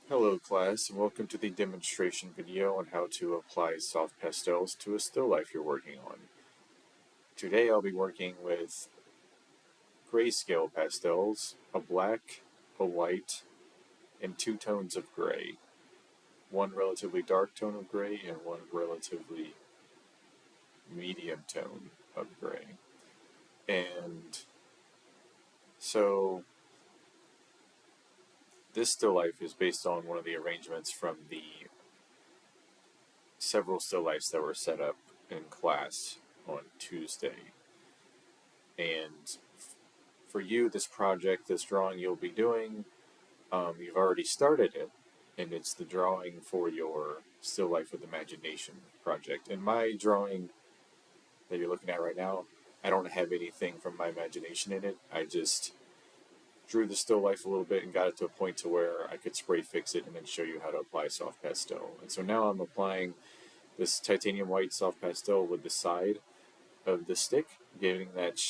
Hello class, and welcome to the demonstration video on how to apply soft pastels to a still life you're working on. Today I'll be working with grayscale pastels, a black, a white, and two tones of gray. One relatively dark tone of gray and one relatively medium tone of gray. And so this still life is based on one of the arrangements from the several still lifes that were set up in class on Tuesday. And for you, this project, this drawing you'll be doing, you've already started it, and it's the drawing for your Still Life with Imagination project. And my drawing that you're looking at right now, I don't have anything from my imagination in it. I just drew the still life a little bit and got it to a point to where I could spray fix it and then show you how to apply soft pastel. And so now I'm applying this titanium white soft pastel with the side of the stick, giving that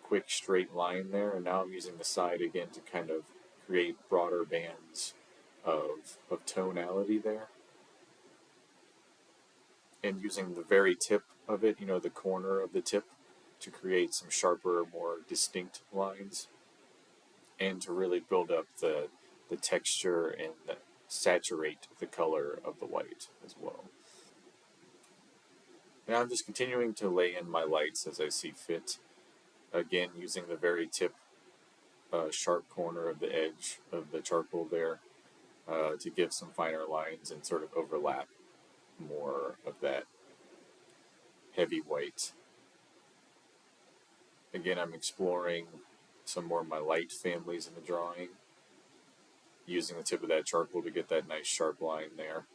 quick straight line there, and now I'm using the side again to kind of create broader bands of tonality there, and using the very tip of it, the corner of the tip, to create some sharper, more distinct lines, and to really build up the texture and saturate the color of the white as well. Now I'm just continuing to lay in my lights as I see fit, again using the very tip sharp corner of the edge of the charcoal there to give some finer lines and sort of overlap more of that heavy white. Again, I'm exploring some more of my light families in the drawing, using the tip of that charcoal to get that nice sharp line there.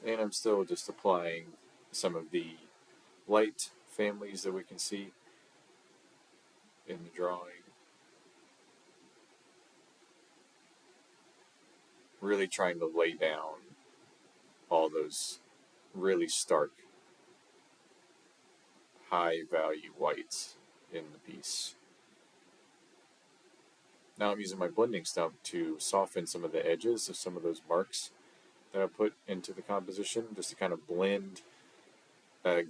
And I'm still just applying some of the light families that we can see in the drawing. Really trying to lay down all those really stark, high value whites in the piece. Now I'm using my blending stump to soften some of the edges of some of those marks that I put into the composition, just to kind of blend,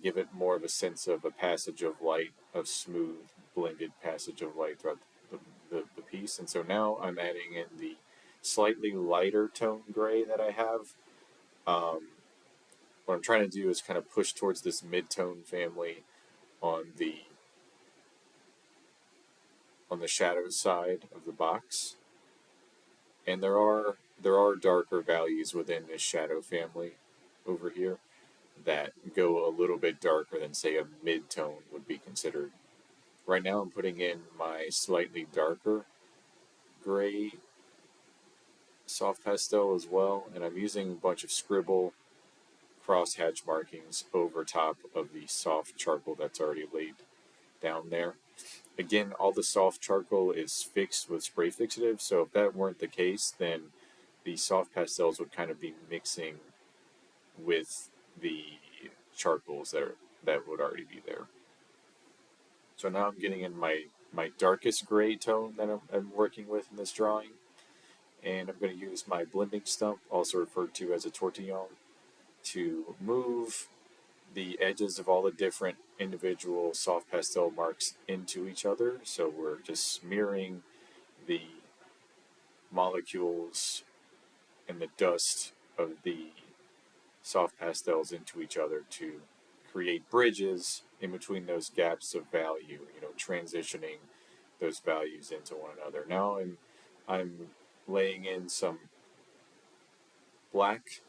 give it more of a sense of a passage of light, of smooth, blended passage of light throughout the piece. And so now I'm adding in the slightly lighter tone gray that I have. What I'm trying to do is kind of push towards this mid-tone family on the shadow side of the box. And there are darker values within this shadow family over here that go a little bit darker than, say, a mid-tone would be considered. Right now I'm putting in my slightly darker gray soft pastel as well, and I'm using a bunch of scribble crosshatch markings over top of the soft charcoal that's already laid down there. Again, all the soft charcoal is fixed with spray fixative, so if that weren't the case, then the soft pastels would kind of be mixing with the charcoals that would already be there. So now I'm getting in my darkest gray tone that I'm working with in this drawing, and I'm going to use my blending stump, also referred to as a tortillon, to move the edges of all the different individual soft pastel marks into each other. So we're just smearing the molecules and the dust of the soft pastels into each other to create bridges in between those gaps of value, transitioning those values into one another. Now I'm laying in some black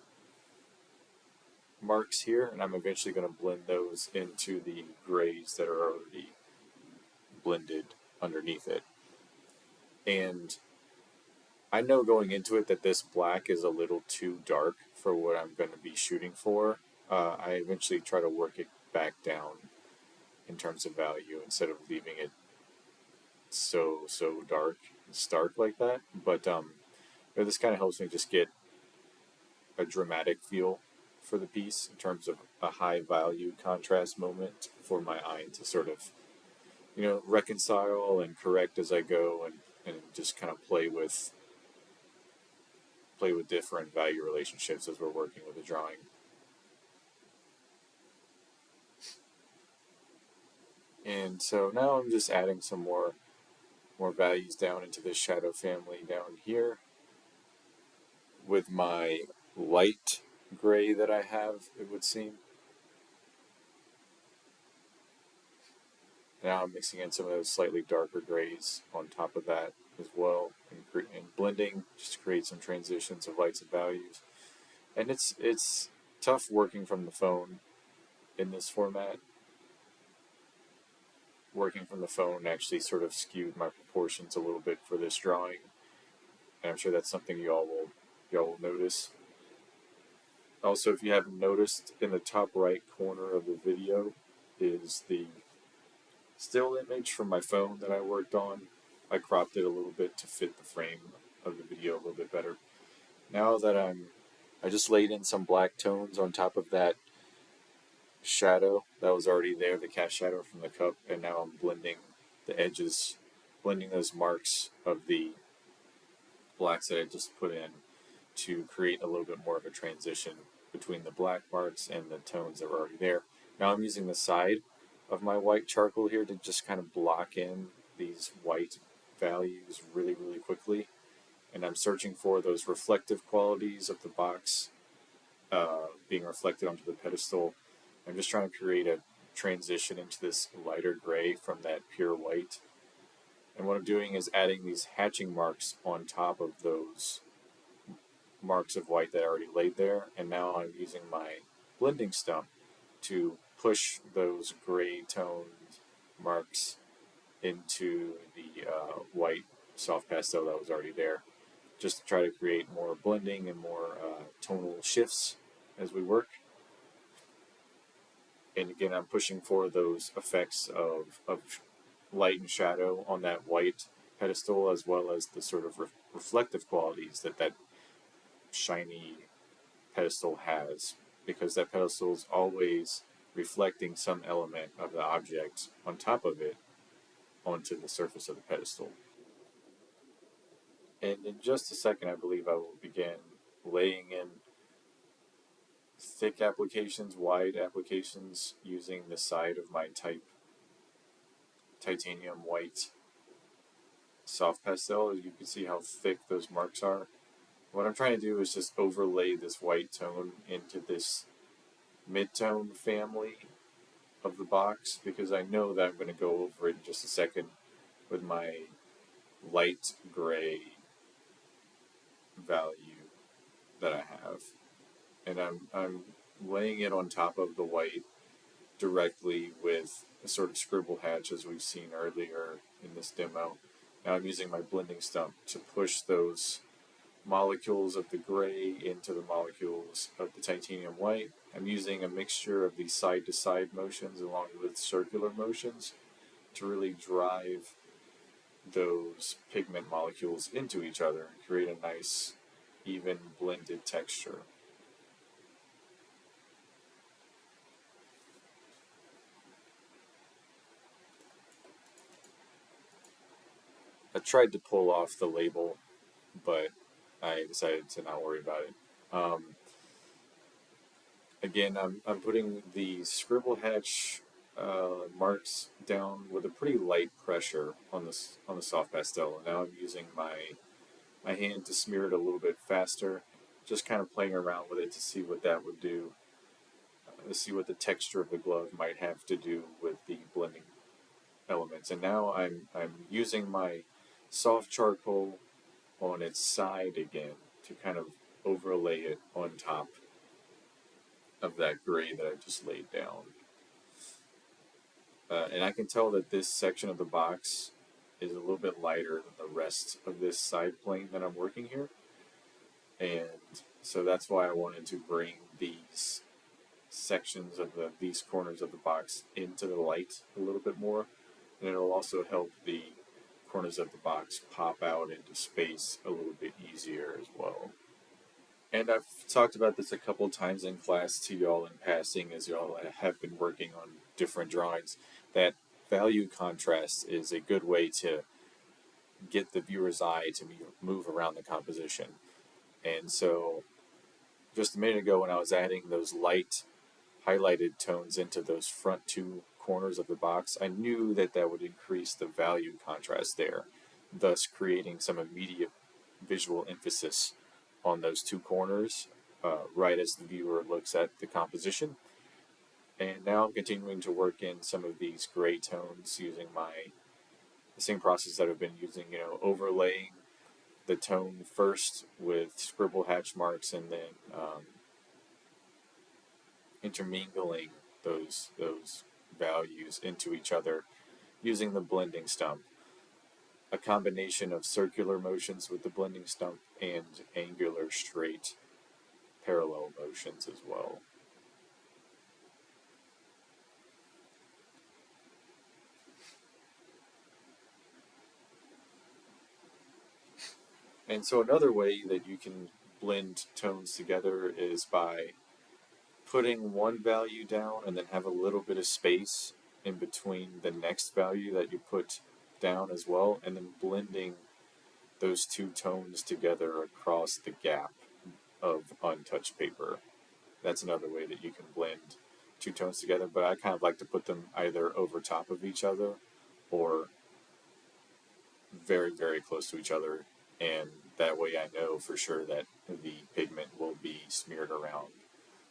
marks here, and I'm eventually going to blend those into the grays that are already blended underneath it. And I know going into it that this black is a little too dark for what I'm going to be shooting for. I eventually try to work it back down in terms of value instead of leaving it so dark and stark like that. But this kind of helps me just get a dramatic feel for the piece in terms of a high value contrast moment for my eye to sort of, reconcile and correct as I go, and just kind of play with different value relationships as we're working with a drawing. And so now I'm just adding some more values down into this shadow family down here with my light gray that I have, it would seem. Now I'm mixing in some of those slightly darker grays on top of that as well, and blending just to create some transitions of lights and values. And it's tough working from the phone in this format. Working from the phone actually sort of skewed my proportions a little bit for this drawing, and I'm sure that's something y'all will notice. Also, if you haven't noticed, in the top right corner of the video is the still image from my phone that I worked on. I cropped it a little bit to fit the frame of the video a little bit better. Now that I just laid in some black tones on top of that shadow that was already there, the cast shadow from the cup, and now I'm blending the edges, blending those marks of the blacks that I just put in to create a little bit more of a transition between the black marks and the tones that were already there. Now I'm using the side of my white charcoal here to just kind of block in these white values really, really quickly. And I'm searching for those reflective qualities of the box being reflected onto the pedestal. I'm just trying to create a transition into this lighter gray from that pure white. And what I'm doing is adding these hatching marks on top of those marks of white that I already laid there. And now I'm using my blending stump to push those gray toned marks into the white soft pastel that was already there, just to try to create more blending and more tonal shifts as we work. And again, I'm pushing for those effects of light and shadow on that white pedestal, as well as the sort of reflective qualities that shiny pedestal has, because that pedestal is always reflecting some element of the object on top of it onto the surface of the pedestal. And in just a second, I believe I will begin laying in thick applications, wide applications, using the side of my titanium white soft pastel. As you can see how thick those marks are. What I'm trying to do is just overlay this white tone into this mid-tone family of the box, because I know that I'm going to go over it in just a second with my light gray value that I have. And I'm laying it on top of the white directly with a sort of scribble hatch as we've seen earlier in this demo. Now I'm using my blending stump to push those molecules of the gray into the molecules of the titanium white. I'm using a mixture of these side-to-side motions along with circular motions to really drive those pigment molecules into each other and create a nice, even blended texture. I tried to pull off the label, but I decided to not worry about it. Again, I'm putting the scribble hatch marks down with a pretty light pressure on the soft pastel. And now I'm using my hand to smear it a little bit faster, just kind of playing around with it to see what that would do, to see what the texture of the glove might have to do with the blending elements. And now I'm using my soft charcoal on its side again to kind of overlay it on top of that gray that I just laid down. And I can tell that this section of the box is a little bit lighter than the rest of this side plane that I'm working here. And so that's why I wanted to bring these sections of these corners of the box into the light a little bit more. And it'll also help the corners of the box pop out into space a little bit easier as well. And I've talked about this a couple times in class to y'all in passing as y'all have been working on different drawings. That value contrast is a good way to get the viewer's eye to move around the composition. And so, just a minute ago, when I was adding those light highlighted tones into those front two corners of the box, I knew that that would increase the value contrast there, thus creating some immediate visual emphasis on those two corners right as the viewer looks at the composition. And now I'm continuing to work in some of these gray tones using the same process that I've been using, overlaying the tone first with scribble hatch marks and then intermingling those values into each other using the blending stump. A combination of circular motions with the blending stump and angular straight parallel motions as well. And so another way that you can blend tones together is by putting one value down and then have a little bit of space in between the next value that you put down as well, and then blending those two tones together across the gap of untouched paper. That's another way that you can blend two tones together, but I kind of like to put them either over top of each other or very, very close to each other, and that way I know for sure that the pigment will be smeared around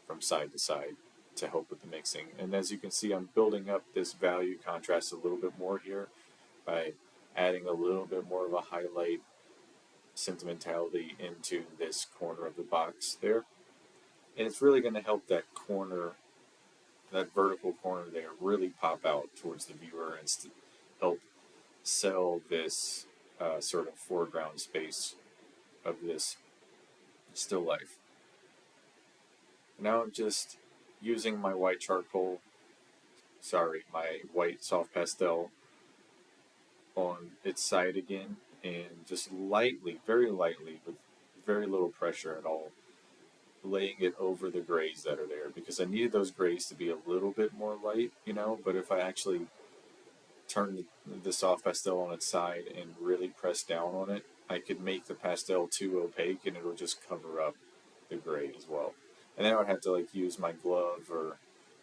from side to side to help with the mixing. And as you can see, I'm building up this value contrast a little bit more here by adding a little bit more of a highlight sentimentality into this corner of the box there. And it's really going to help that corner, that vertical corner there, really pop out towards the viewer and help sell this sort of foreground space of this still life. Now I'm just using my white charcoal, my white soft pastel on its side again, and just lightly, very lightly, with very little pressure at all, laying it over the grays that are there, because I needed those grays to be a little bit more light, but if I actually turn the soft pastel on its side and really press down on it, I could make the pastel too opaque and it'll just cover up the gray as well. And then I would have to use my glove or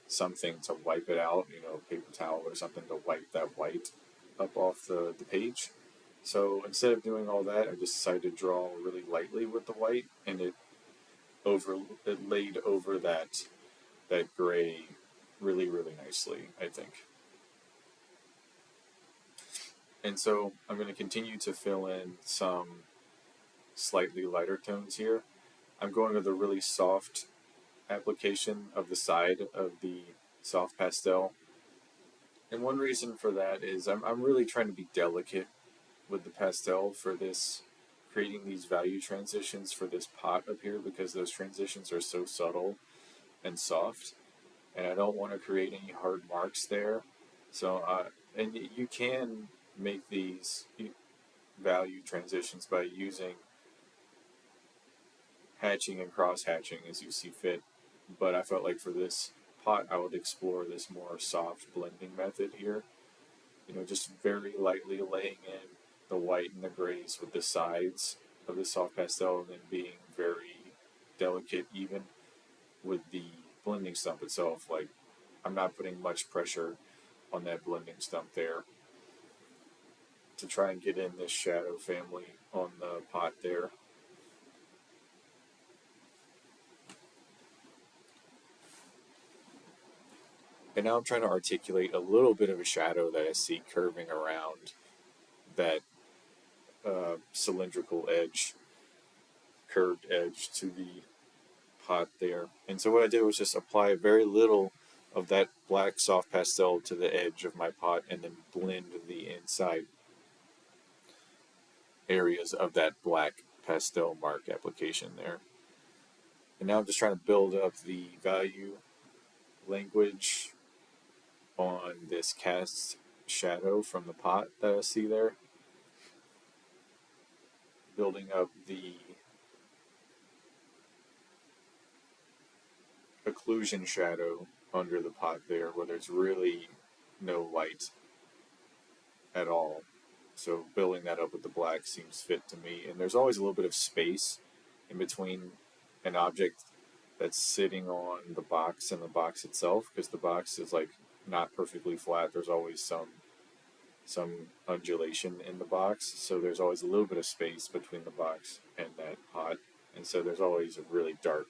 something to wipe it out, paper towel or something to wipe that white up off the page. So instead of doing all that, I just decided to draw really lightly with the white, and it laid over that gray really, really nicely, I think. And so I'm going to continue to fill in some slightly lighter tones here. I'm going with a really soft application of the side of the soft pastel. And one reason for that is I'm really trying to be delicate with the pastel for this, creating these value transitions for this pot up here, because those transitions are so subtle and soft, and I don't want to create any hard marks there. So, and you can make these value transitions by using hatching and cross hatching as you see fit, but I felt like for this pot I would explore this more soft blending method here, just very lightly laying in the white and the grays with the sides of the soft pastel, and then being very delicate even with the blending stump itself. I'm not putting much pressure on that blending stump there to try and get in this shadow family on the pot there. And now I'm trying to articulate a little bit of a shadow that I see curving around that cylindrical edge, curved edge to the pot there. And so what I did was just apply very little of that black soft pastel to the edge of my pot and then blend the inside areas of that black pastel mark application there. And now I'm just trying to build up the value language on this cast shadow from the pot that I see there. Building up the occlusion shadow under the pot there where there's really no light at all. So building that up with the black seems fit to me. And there's always a little bit of space in between an object that's sitting on the box and the box itself, because the box is like not perfectly flat. There's always some undulation in the box, so there's always a little bit of space between the box and that pot, and so there's always a really dark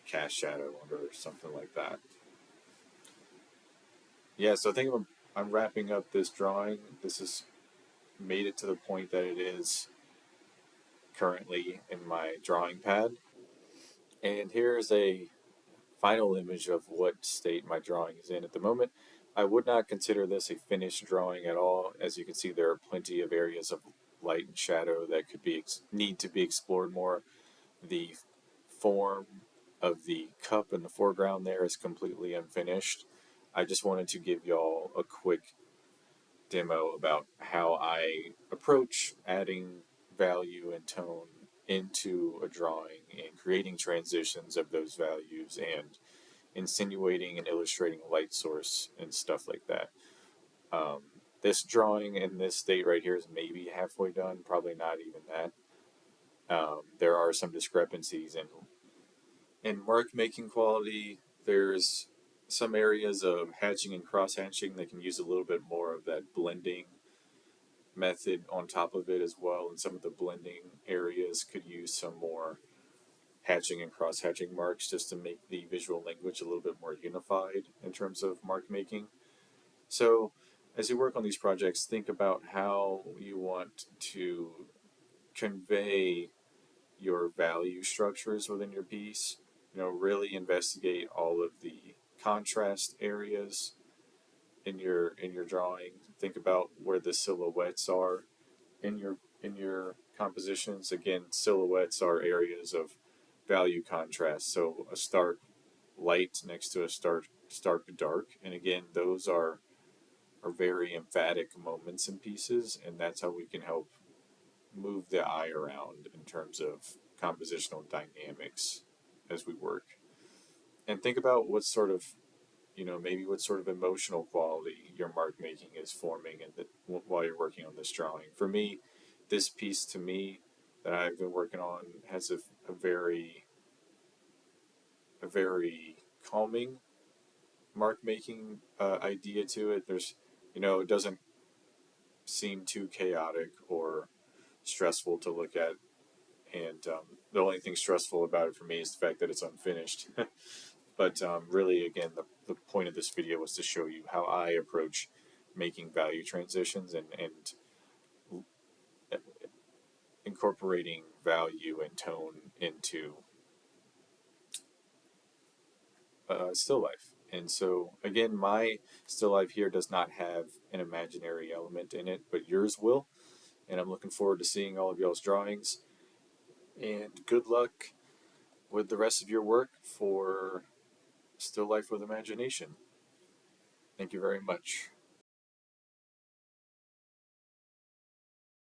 cast shadow under something like that. Yeah, so I think I'm wrapping up this drawing. This has made it to the point that it is currently in my drawing pad, and here's a final image of what state my drawing is in at the moment. I would not consider this a finished drawing at all. As you can see, there are plenty of areas of light and shadow that could be need to be explored more. The form of the cup in the foreground there is completely unfinished. I just wanted to give y'all a quick demo about how I approach adding value and tone into a drawing and creating transitions of those values and insinuating and illustrating a light source and stuff like that. This drawing in this state right here is maybe halfway done, probably not even that. There are some discrepancies in mark making quality. There's some areas of hatching and cross hatching that can use a little bit more of that blending method on top of it as well, and some of the blending areas could use some more hatching and cross hatching marks just to make the visual language a little bit more unified in terms of mark making. So, as you work on these projects, think about how you want to convey your value structures within your piece. Really investigate all of the contrast areas in your drawing. Think about where the silhouettes are in your compositions. Again, silhouettes are areas of value contrast. So a stark light next to a stark dark, and again, those are very emphatic moments in pieces, and that's how we can help move the eye around in terms of compositional dynamics as we work. And think about what sort of maybe what sort of emotional quality your mark making is forming while you're working on this drawing. For me, this piece to me that I've been working on has a very calming mark making idea to it. It doesn't seem too chaotic or stressful to look at, and the only thing stressful about it for me is the fact that it's unfinished. But really, again, the point of this video was to show you how I approach making value transitions and incorporating value and tone into still life. And so, again, my still life here does not have an imaginary element in it, but yours will. And I'm looking forward to seeing all of y'all's drawings. And good luck with the rest of your work for Still Life with Imagination. Thank you very much.